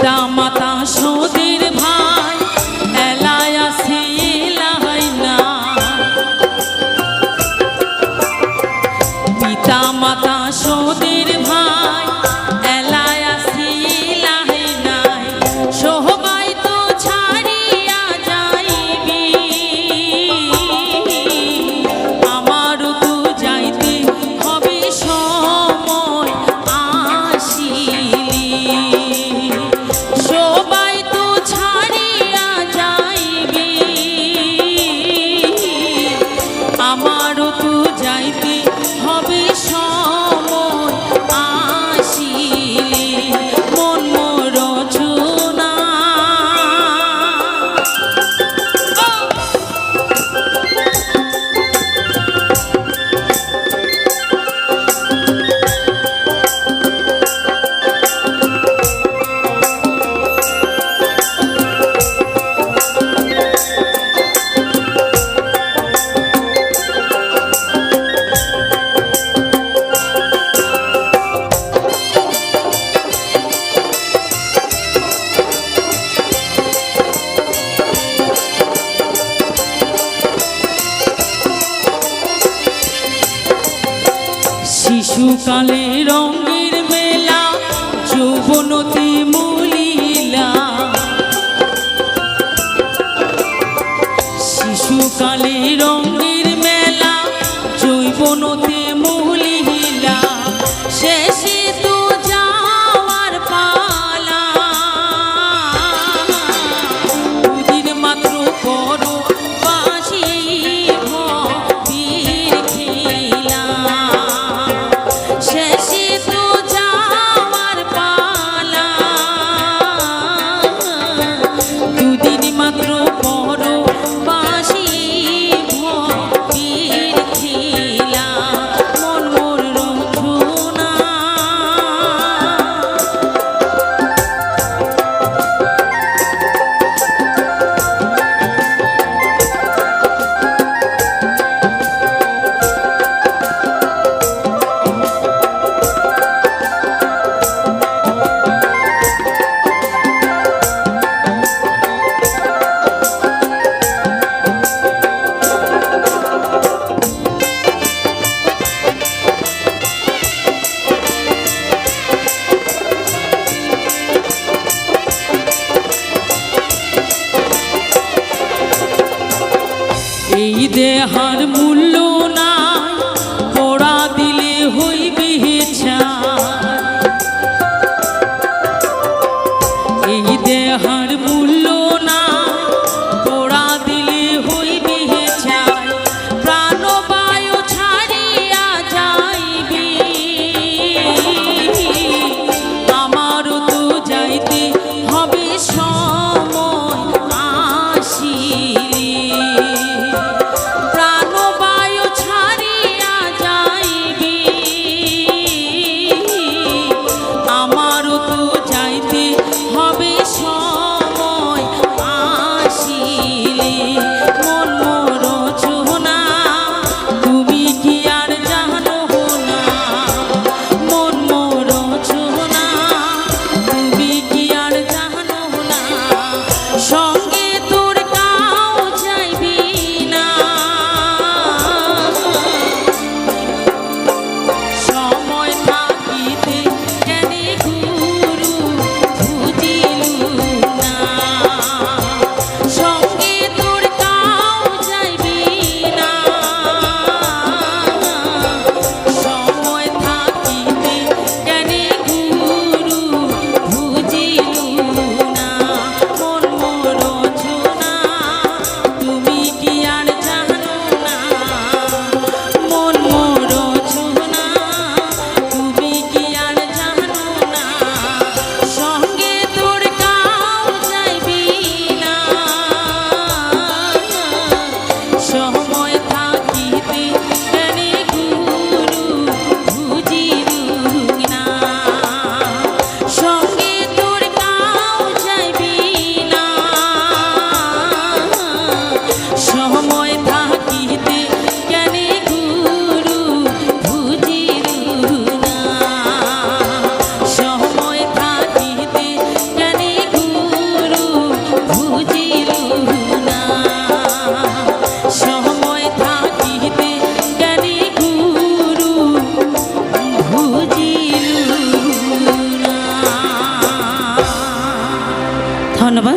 পিতা মাতা সদের ভাই এলাই আছে এলাই না, পিতা মাতা সদের ভাই এলাই আছে এলাই নাই, সবাই তো ছাড়িয়া যাইবি, আমারও তো যাইতে হবে সময় আসিলি, সবাই তো ছাড়িয়া যাইবি, আমারও তো যাইতে হবে সময় আসিলি, মন মরজনা শিশুকালে রঙের মেলা যৌবনতে মলিলা, শিশুকালে রঙের মেলা যৌবনতে মলিলা, শেষে তো যাওয়ার পালা, দুদিন মাত্র করো বাসি ভবির খেলা, শেষে তো যাওয়ার পালা, দুদিন মাত্র করো বাসি ভবির খেলা, মন মোর রঞ্জনা এই দেহার মূল্য নাই, পোড়া দিলে হইবে ছাই, এই দেহার মূল্য নাই, পোড়া দিলে হইবে ছাই, প্রাণ বায়ু ছাড়িয়া যাইবি, আমারও তো যাইতে হবে সময় আসিলি, প্রাণ ধন্যবাদ।